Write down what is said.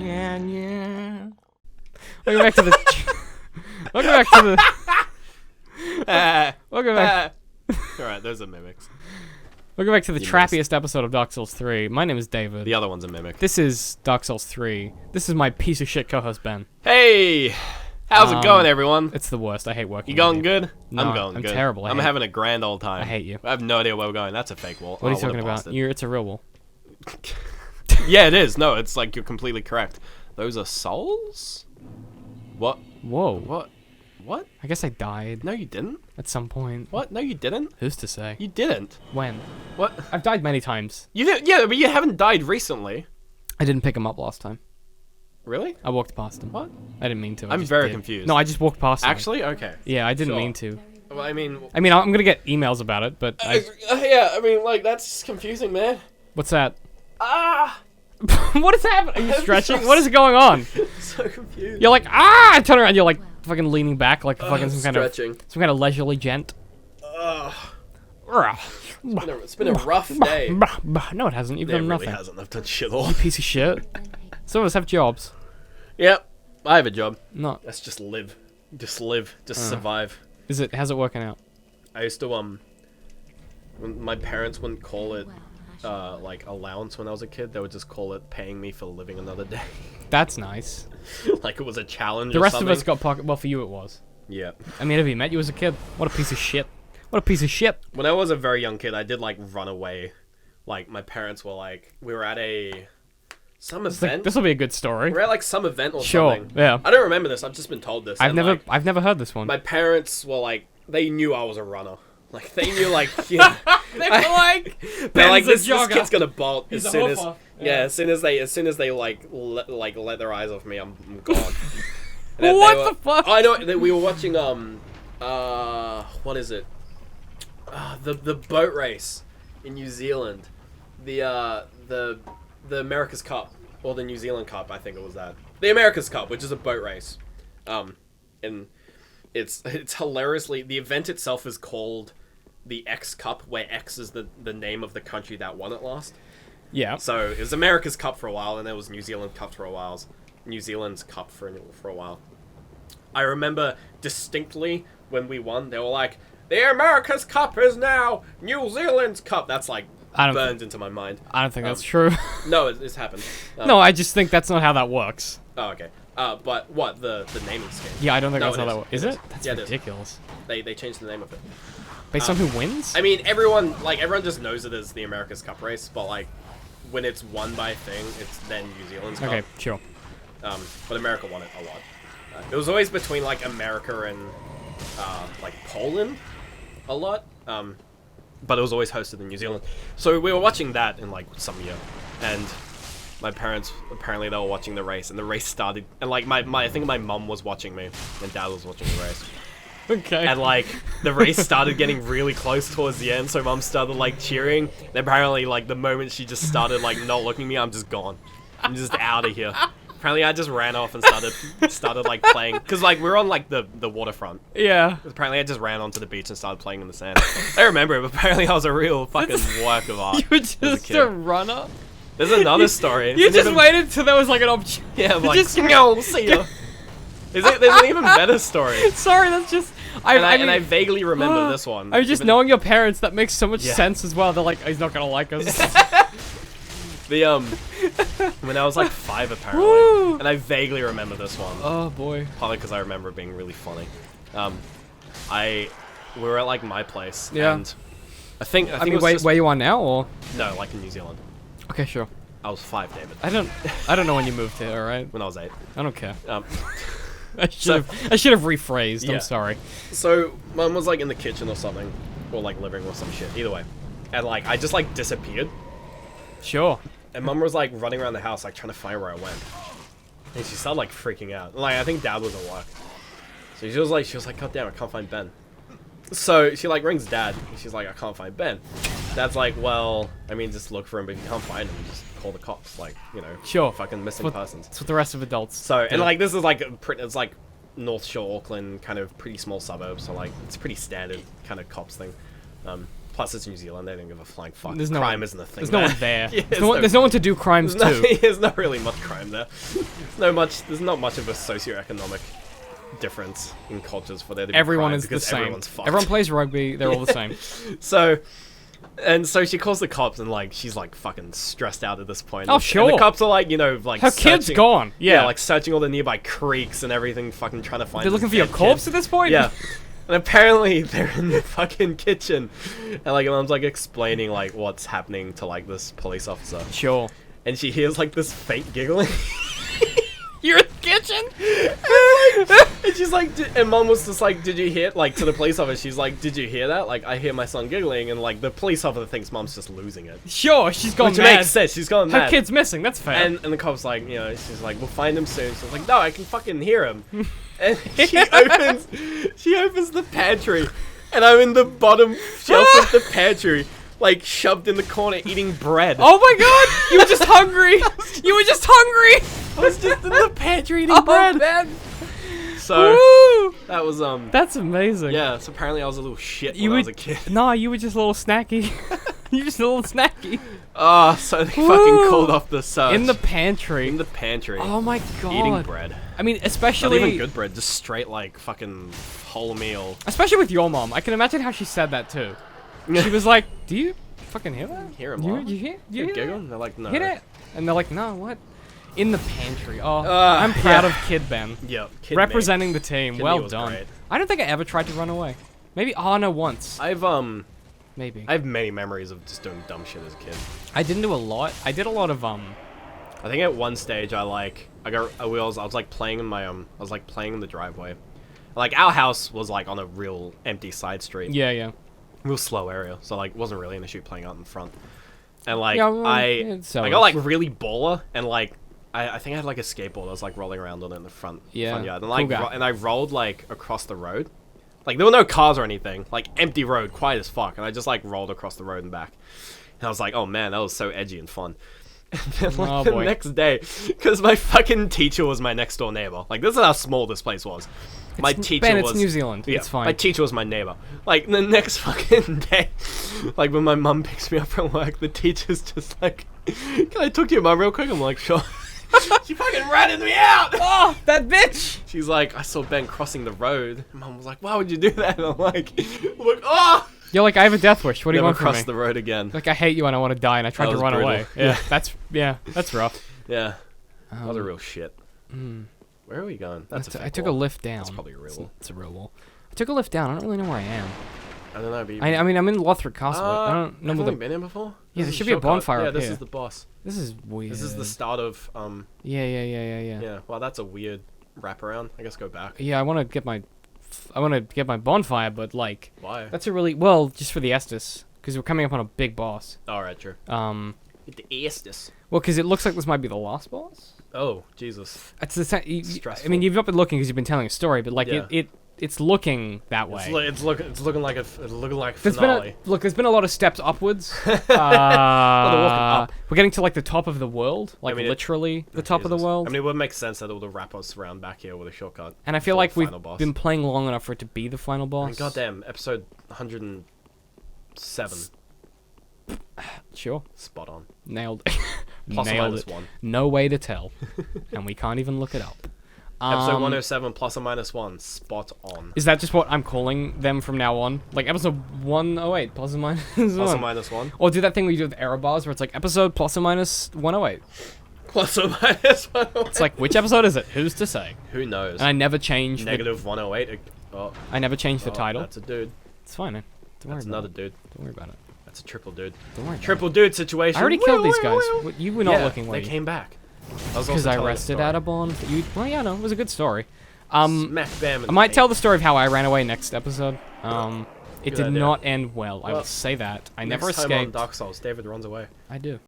Yeah. Welcome back to the. Welcome back to the. Welcome back. Alright, those are mimics. Welcome back to the trappiest episode of Dark Souls 3. My name is David. The other one's a mimic. This is Dark Souls 3. This is my piece of shit co-host Ben. Hey! How's it going, everyone? It's the worst. I hate working. You going good? No, I'm going good. I'm terrible. I'm having a grand old time. I hate you. I have no idea where we're going. That's a fake wall. What are you talking about? It's a real wall. Yeah, it is. No, it's like you're completely correct. Those are souls? What? Whoa. What? I guess I died. No, you didn't. At some point. What? No, you didn't. Who's to say? You didn't. When? What? I've died many times. You did? Yeah, but you haven't died recently. I didn't pick him up last time. Really? I walked past him. What? I didn't mean to. I'm very confused. No, I just walked past him. Actually? Okay. Yeah, I didn't Sure. mean to. Well, I mean, I'm gonna get emails about it, but yeah, I mean, like, that's confusing, man. what's that? Ah! What is happening? Are you stretching? What is going on? So confused. You're like, ah! I turn around, you're like fucking leaning back like fucking some stretching. kind of leisurely gent. It's been a rough day. No, it hasn't. You've It done really nothing. hasn't. I've done shit all. Piece of shit. Some of us have jobs. Yep. I have a job. Not. Let's just live. Just survive. How's it working out? I used to, when my parents wouldn't call it, like, allowance when I was a kid, they would just call it paying me for living another day. That's nice. Like it was a challenge The or rest something. of us got pocket. Well, for you it was. Yeah. I mean, have you met you as a kid? What a piece of shit. What a piece of shit. When I was a very young kid, I did, like, Runaway. Like, my parents were, like, we were at some event. This will be a good story. We were at, like, some event or Sure. something. Yeah. I don't remember this. I've just been told this. I've never heard this one. My parents were, like, they knew I was a runner. Like, they knew, like, yeah. They're like, this kid's gonna bolt as soon as, as soon as they like let their eyes off me, I'm gone. What the fuck? I know we were watching what is it? The boat race in New Zealand, the America's Cup or the New Zealand Cup, I think it was that. The America's Cup, which is a boat race, and it's hilariously, the event itself is called the X Cup, where X is the name of the country that won it last. Yeah. So it was America's Cup for a while, and there was New Zealand Cup for a while. New Zealand's Cup for a while. I remember distinctly when we won, they were like, "The America's Cup is now New Zealand's Cup." That's like burned into my mind. I don't think that's true. No, it's happened. No, I just think that's not how that works. Oh, okay. But what the naming scheme? Yeah, I don't think that's how that works. Is It it? That's Yeah, ridiculous. They changed the name of it. Based on who wins? I mean, everyone just knows it as the America's Cup race, but like when it's won by a thing, it's then New Zealand's Cup. Okay, sure. But America won it a lot. It was always between like America and like Poland a lot. But it was always hosted in New Zealand. So we were watching that in like some year, and my parents apparently they were watching the race, and the race started, and like I think my mum was watching me, and Dad was watching the race. Okay. And like the race started getting really close towards the end, so Mum started like cheering. And apparently, like the moment she just started like not looking at me, I'm just gone. I'm just out of here. Apparently, I just ran off and started like playing, because like we're on like the waterfront. Yeah. Apparently, I just ran onto the beach and started playing in the sand. I remember it, but apparently I was a real fucking work of art. You were just a runner? There's another story. You just waited till there was like an option. Yeah, I'm like, no, see ya. There's an even better story. Sorry, that's just... I vaguely remember this one. I was just knowing your parents, that makes so much sense as well. They're like, he's not gonna like us. When I was like 5 apparently, Woo! and I vaguely remember this one. Oh boy. Probably because I remember it being really funny. We were at like my place, Yeah. and I think I mean, where you are now, or? No, like in New Zealand. Okay, sure. I was 5, David. I don't know when you moved here, alright? When I was 8. I don't care. I I should have rephrased, Yeah. I'm sorry. So Mum was like in the kitchen or something, or like living or some shit. Either way, and like I just like disappeared. Sure. And Mum was like running around the house, like trying to find where I went. And she started like freaking out. Like I think Dad was at work. So she was like, God damn, I can't find Ben. So she like rings Dad, and she's like, I can't find Ben. Dad's like, well, I mean, just look for him, but if you can't find him, just call the cops. Like, you know, Sure. fucking missing persons. That's what the rest of adults So, do. and like this is like it's like North Shore, Auckland, kind of pretty small suburb. So like it's pretty standard kind of cops thing. Plus, it's New Zealand. They don't give a flying fuck. There's no crime one- isn't a thing. There's no one there. Yeah, there's no one to do crimes to. There's not really much crime there. There's not much of a socioeconomic difference in cultures for there to be Everyone crime is the because same. everyone's fucked. Everyone plays rugby. They're all the same. So she calls the cops and like she's like fucking stressed out at this point. Oh, And sure. the cops are like, you know, like Her kid's searching- gone. Yeah. like searching all the nearby creeks and everything, fucking trying to find. They're this looking for your dead corpse kid. at this point. Yeah. And apparently they're in the fucking kitchen, and like mom's like explaining like what's happening to like this police officer, Sure. and she hears like this faint giggling. You're in the kitchen. And she's like, and mom was just like, did you hear, like, to the police officer, she's like, did you hear that? Like, I hear my son giggling, and like, the police officer thinks mom's just losing it. Sure, she's gone Which mad. makes sense, she's gone Her mad. kid's missing. That's fair. And the cop's like, you know, she's like, we'll find him soon. So I was like, no, I can fucking hear him. And she opens the pantry, and I'm in the bottom shelf of the pantry, like, shoved in the corner, eating bread. Oh my god! You were just hungry. You were just hungry. I was just in the pantry eating bread. Man. So, Woo! that was, That's amazing. yeah, so apparently I was a little shit You when I was were- a kid. Nah, you were just a little snacky. You were just a little snacky. Oh, so they Woo! fucking called off the search. In the pantry. In the pantry. Oh my god. Eating bread. I mean, Not especially even good bread, just straight, like, fucking whole meal. especially with your mom. I can imagine how she said that too. She was like, "Do you fucking hear that? Hear him, You, Mom? you hear? You You hear giggle? that? And they're like, no. Hear that?" And they're like, "No, what?" In the pantry. Oh, I'm proud of Kid Ben. Yeah, kid Representing the team. Kid Well me was done. great. I don't think I ever tried to run away. Maybe, oh no, once. I Maybe. have many memories of just doing dumb shit as a kid. I didn't do a lot. I did a lot of, I think at one stage I was like playing in my, I was like playing in the driveway. Like, our house was like on a real empty side street. yeah. Real slow area, so like wasn't really an issue playing out in front. And like Yeah, well, I it's how got it like is. really baller, and like I think I had like a skateboard. I was like rolling around on it in the front Yeah, yard, and cool like guy. and I rolled like across the road. Like, there were no cars or anything, like empty road, quiet as fuck, and I just like rolled across the road and back. And I was like, oh man, that was so edgy and fun. And then like Oh, the boy. next day, because my fucking teacher was my next door neighbor. Like, this is how small this place was. My teacher Ben, was it's New Zealand. yeah, It's fine. my teacher was my neighbor. Like, the next fucking day, like, when my mum picks me up from work, the teacher's just like, can I talk to your mum real quick? I'm like, sure. She fucking ratted me out! Oh, that bitch! She's like, I saw Ben crossing the road. Mum was like, why would you do that? And I'm like, oh! You're like, I have a death wish. What do you Never want from me? cross the road again. Like, I hate you and I want to die, and I tried That to was run brutal. away. Yeah, that's rough. Yeah. That was a real shit. Mm. Where are we going? That's a I fake took a wall. lift down. That's probably a real wall. It's a real wall. I took a lift down. I don't really know where I am. I don't know, but I mean, I'm in Lothric Castle. but I don't know have where we been here before? Yeah, This there is should be a shortcut. bonfire Yeah, up this here. is the boss. This is weird. This is the start of, Yeah. yeah. Well, that's a weird wraparound. I guess go back. Yeah, I want to get my bonfire, but like, Why? that's a really well just for the Estus, because we're coming up on a big boss. Alright, true. Hit the Estus. Well, because it looks like this might be the last boss. Oh, Jesus. It's the same. I Stressful. mean, you've not been looking because you've been telling a story, but like Yeah. it's looking that way. It's looking like a There's finale. there's been a lot of steps upwards. walking up. We're getting to like the top of the world, like I mean, literally the top of the Jesus. world. I mean, it would make sense that it would wrap us around back here with a shortcut. And I feel for like the we've final boss. been playing long enough for it to be the final I boss. mean, goddamn, episode 107. Sure. Spot on. Nailed. Plus or Nailed minus it. 1. No way to tell, and we can't even look it up. Episode 107 plus or minus 1. Spot on. Is that just what I'm calling them from now on? Like episode 108 plus or minus Plus or 1. minus 1. Or do that thing we do with error bars where it's like episode plus or minus 108. Plus or minus 1. It's like, which episode is it? Who's to say? Who knows? And I never change Negative 108. Oh, I never change the title. That's a dude. It's fine, man. Don't That's worry about another it. dude. Don't worry about it. That's a triple dude. Don't worry about Triple dude situation. I already killed these guys. Woo. You were not Yeah, looking, were they you? came back. Because I rested at a bond. Well, yeah, no, it was a good story. Smack bam. I might tell the story of how I ran away next episode. It Good did idea. not end well. I will Well, say that. I never Next time on escaped. Dark Souls, David runs away. I do.